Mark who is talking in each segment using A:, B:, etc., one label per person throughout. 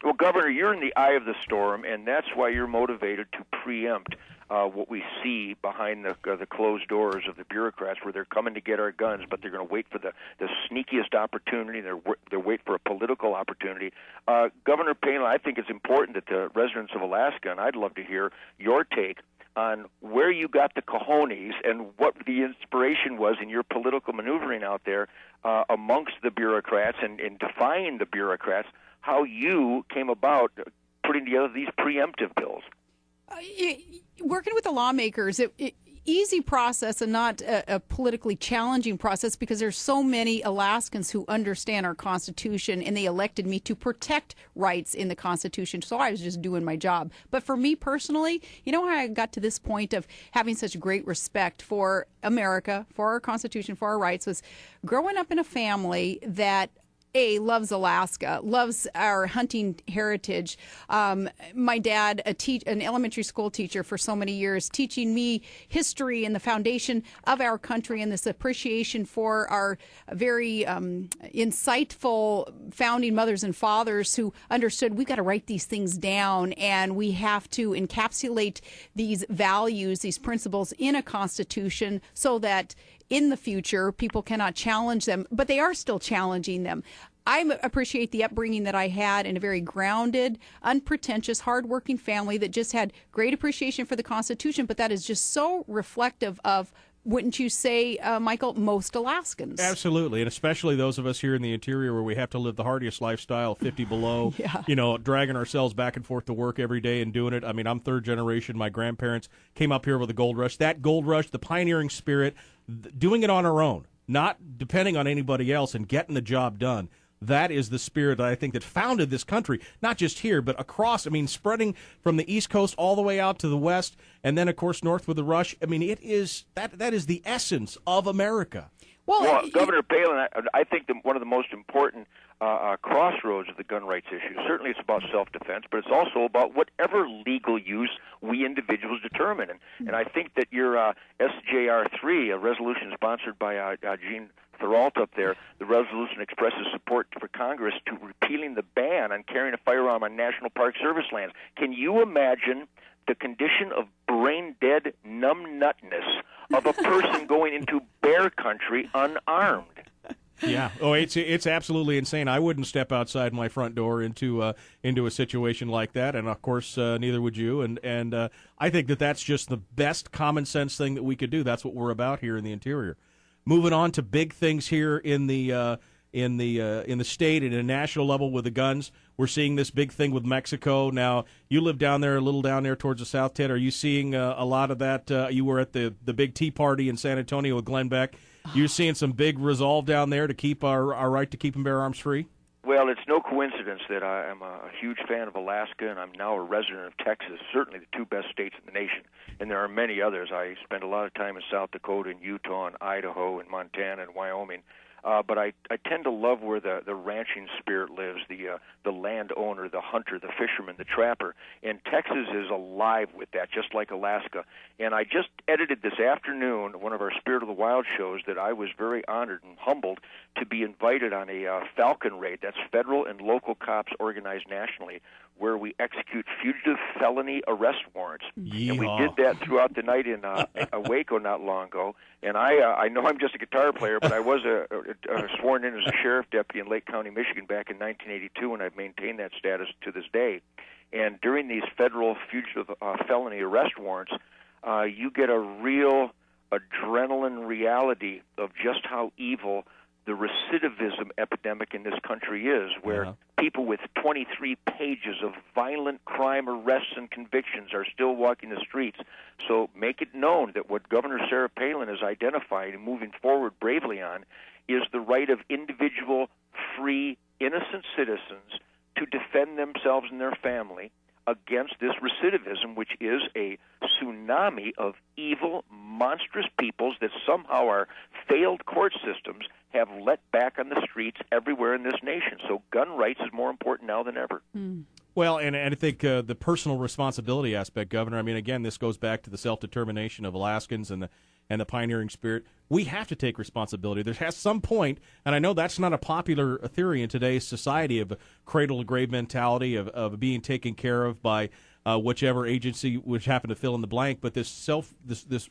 A: Well, Governor, you're in the eye of the storm, and that's why you're motivated to preempt what we see behind the closed doors of the bureaucrats, where they're coming to get our guns, but they're going to wait for the sneakiest opportunity. They're wait for a political opportunity. Governor Palin, I think it's important that the residents of Alaska, and I'd love to hear your take on where you got the cojones and what the inspiration was in your political maneuvering out there amongst the bureaucrats and defying the bureaucrats, how you came about putting together these preemptive bills.
B: Working with the lawmakers, easy process and not a politically challenging process, because there's so many Alaskans who understand our Constitution, and they elected me to protect rights in the Constitution. So I was just doing my job. But for me personally, you know how I got to this point of having such great respect for America, for our Constitution, for our rights, was growing up in a family that loves Alaska, loves our hunting heritage. My dad, an elementary school teacher for so many years, teaching me history and the foundation of our country, and this appreciation for our very insightful founding mothers and fathers who understood we've got to write these things down, and we have to encapsulate these values, these principles in a constitution so that in the future people cannot challenge them, but they are still challenging them. I appreciate the upbringing that I had in a very grounded, unpretentious, hardworking family that just had great appreciation for the Constitution, but that is just so reflective of, wouldn't you say, Michael, most Alaskans?
C: Absolutely, and especially those of us here in the interior where we have to live the hardiest lifestyle, 50 below, dragging ourselves back and forth to work every day and doing it. I mean, I'm third generation. My grandparents came up here with the gold rush. That gold rush, the pioneering spirit, doing it on our own, not depending on anybody else and getting the job done. That is the spirit that I think that founded this country, not just here, but across, spreading from the East Coast all the way out to the West, and then, of course, north with the rush. It is that is the essence of America.
A: Well, Governor Palin, I think one of the most important crossroads of the gun rights issue, certainly it's about self-defense, but it's also about whatever legal use we individuals determine. And I think that your SJR 3, a resolution sponsored by Gene Therault up there, the resolution expresses support for Congress to repealing the ban on carrying a firearm on National Park Service lands. Can you imagine the condition of brain-dead numbnutness of a person going into bear country unarmed?
C: Yeah. Oh, it's absolutely insane. I wouldn't step outside my front door into a situation like that, and of course, neither would you. And I think that's just the best common sense thing that we could do. That's what we're about here in the interior. Moving on to big things here in the state and at a national level with the guns. We're seeing this big thing with Mexico. Now, you live down there, a little down there towards the south, Ted. Are you seeing a lot of that? You were at the big tea party in San Antonio with Glenn Beck. You seeing some big resolve down there to keep our right to keep and bear arms free?
A: Well, it's no coincidence that I am a huge fan of Alaska, and I'm now a resident of Texas, certainly the two best states in the nation. And there are many others. I spent a lot of time in South Dakota and Utah and Idaho and Montana and Wyoming. But I tend to love where the ranching spirit lives, the landowner, the hunter, the fisherman, the trapper. And Texas is alive with that, just like Alaska. And I just edited this afternoon one of our Spirit of the Wild shows that I was very honored and humbled to be invited on a Falcon raid. That's federal and local cops organized nationally, where we execute fugitive felony arrest warrants.
C: Yeehaw.
A: And we did that throughout the night in Waco not long ago. And I know I'm just a guitar player, but I was sworn in as a sheriff deputy in Lake County, Michigan back in 1982, and I've maintained that status to this day. And during these federal fugitive felony arrest warrants, you get a real adrenaline reality of just how evil the recidivism epidemic in this country is, where people with 23 pages of violent crime arrests and convictions are still walking the streets. So make it known that what Governor Sarah Palin has identified and moving forward bravely on is the right of individual, free, innocent citizens to defend themselves and their family against this recidivism, which is a tsunami of evil, monstrous peoples that somehow our failed court systems have let back on the streets everywhere in this nation. So gun rights is more important now than ever.
C: Well, and I think the personal responsibility aspect, Governor, I mean, again, this goes back to the self-determination of Alaskans and the pioneering spirit. We have to take responsibility. There has some point, and I know that's not a popular theory in today's society, of a cradle-to-grave mentality of being taken care of by whichever agency which happen to fill in the blank, but this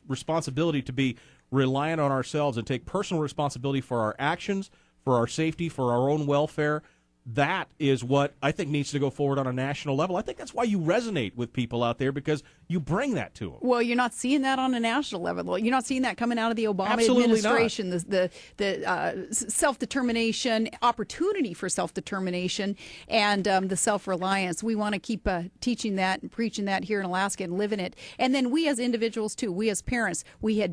C: responsibility to be reliant on ourselves and take personal responsibility for our actions, for our safety, for our own welfare. That is what I think needs to go forward on a national level. I think that's why you resonate with people out there, because you bring that to them.
B: Well, you're not seeing that on a national level. You're not seeing that coming out of the Obama
C: Absolutely
B: administration. The self-determination, opportunity for self-determination, and the self-reliance. We want to keep teaching that and preaching that here in Alaska and living it. And then we as individuals too, we as parents, we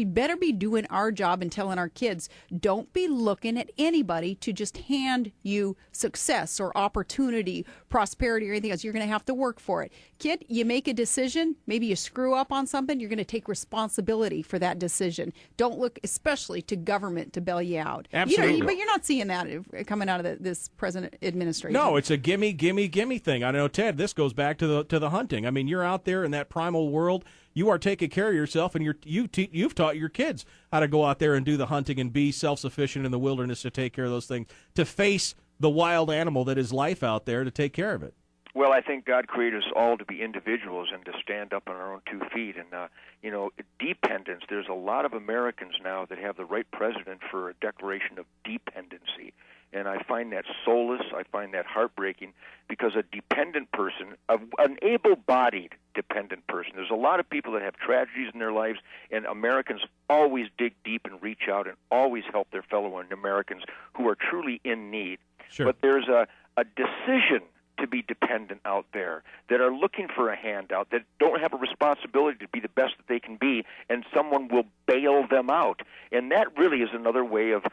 B: better be doing our job and telling our kids, don't be looking at anybody to just hand you success or opportunity, prosperity, or anything else. You're going to have to work for it. Kid, you make a decision, maybe you screw up on something, you're going to take responsibility for that decision. Don't look especially to government to bail you out.
C: Absolutely.
B: But you're not seeing that coming out of this present administration.
C: No, it's a gimme, gimme, gimme thing. I know, Ted, this goes back to the hunting. I mean, you're out there in that primal world. You are taking care of yourself, and you've taught your kids how to go out there and do the hunting and be self-sufficient in the wilderness to take care of those things, to face the wild animal that is life out there, to take care of it.
A: Well, I think God created us all to be individuals and to stand up on our own 2 feet. And, dependence, there's a lot of Americans now that have the right president for a declaration of dependency. And I find that soulless. I find that heartbreaking, because a dependent person, an able-bodied dependent person, there's a lot of people that have tragedies in their lives, and Americans always dig deep and reach out and always help their fellow Americans who are truly in need.
C: Sure.
A: But there's a decision to be dependent out there, that are looking for a handout, that don't have a responsibility to be the best that they can be, and someone will bail them out. And that really is another way of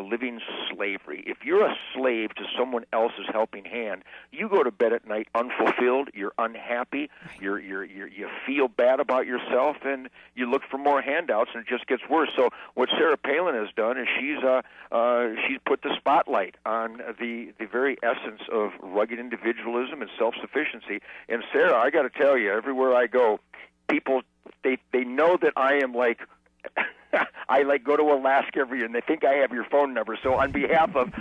A: living slavery. If you're a slave to someone else's helping hand, you go to bed at night unfulfilled, you're unhappy, you feel bad about yourself, and you look for more handouts, and it just gets worse. So what Sarah Palin has done is she's put the spotlight on the very essence of rugged individualism and self-sufficiency. And Sarah, I got to tell you, everywhere I go, people they know that I am like I go to Alaska every year, and they think I have your phone number. So on behalf of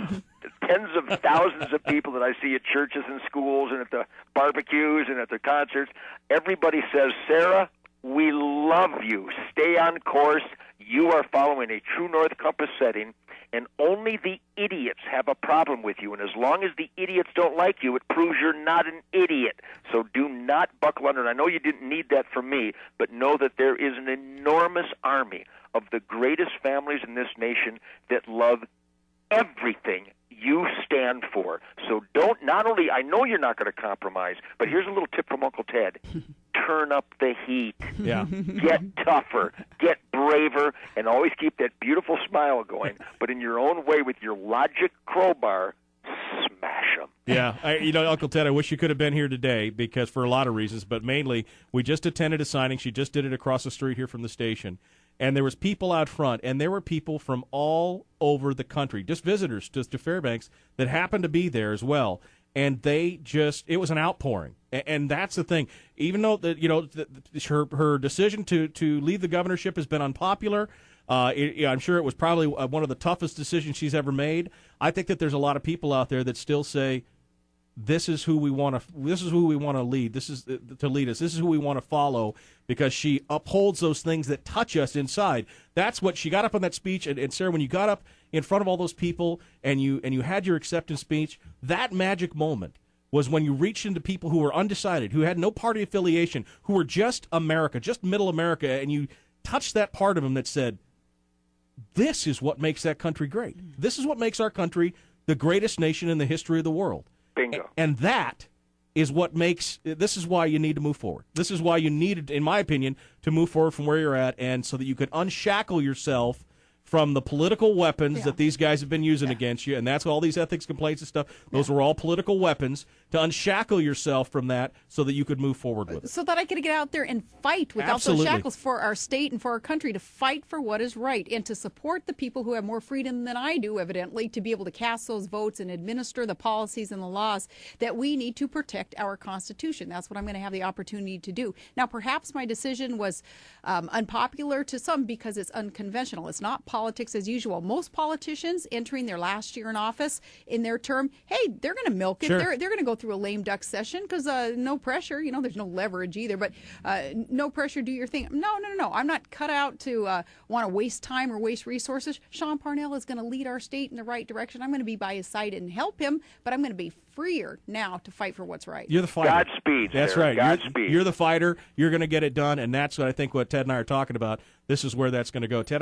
A: tens of thousands of people that I see at churches and schools and at the barbecues and at the concerts, everybody says, Sarah, we love you. Stay on course. You are following a true north compass setting, and only the idiots have a problem with you. And as long as the idiots don't like you, it proves you're not an idiot. So do not buckle under. And I know you didn't need that from me, but know that there is an enormous army of the greatest families in this nation that love everything you stand for. So not only, I know you're not going to compromise, but here's a little tip from Uncle Ted. Turn up the heat.
C: Yeah.
A: Get tougher. Get braver. And always keep that beautiful smile going. But in your own way, with your logic crowbar, smash them.
C: Yeah. Uncle Ted, I wish you could have been here today, because for a lot of reasons, but mainly we just attended a signing. She just did it across the street here from the station. And there was people out front, and there were people from all over the country, just visitors to Fairbanks, that happened to be there as well. And it was an outpouring. And that's the thing. Even though her decision to leave the governorship has been unpopular, I'm sure it was probably one of the toughest decisions she's ever made. I think that there's a lot of people out there that still say, this is who we want to lead. This is to lead us. This is who we want to follow, because she upholds those things that touch us inside. That's what she got up on that speech. And Sarah, when you got up in front of all those people and you had your acceptance speech, that magic moment was when you reached into people who were undecided, who had no party affiliation, who were just America, just middle America, and you touched that part of them that said, this is what makes that country great. This is what makes our country the greatest nation in the history of the world.
A: Bingo.
C: And that is what makes – this is why you need to move forward. This is why you needed, in my opinion, to move forward from where you're at, and so that you could unshackle yourself from the political weapons that these guys have been using against you, and that's all these ethics complaints and stuff. Those were all political weapons to unshackle yourself from that so that you could move forward with it.
B: So that I could get out there and fight without those shackles for our state and for our country, to fight for what is right and to support the people who have more freedom than I do, evidently, to be able to cast those votes and administer the policies and the laws that we need to protect our Constitution. That's what I'm going to have the opportunity to do. Now, perhaps my decision was unpopular to some because it's unconventional. It's not politics as usual. Most politicians entering their last year in office in their term, hey, they're going to milk it.
C: Sure.
B: They're going to go through a lame duck session because no pressure. You know, there's no leverage either, but no pressure, do your thing. No. I'm not cut out to want to waste time or waste resources. Sean Parnell is going to lead our state in the right direction. I'm going to be by his side and help him, but I'm going to be freer now to fight for what's right.
C: You're the fighter.
A: Godspeed.
C: That's
A: Sarah.
C: right.
A: Godspeed.
C: You're the fighter. You're going to get it done, and that's what I think what Ted and I are talking about. This is where that's going to go. Ted,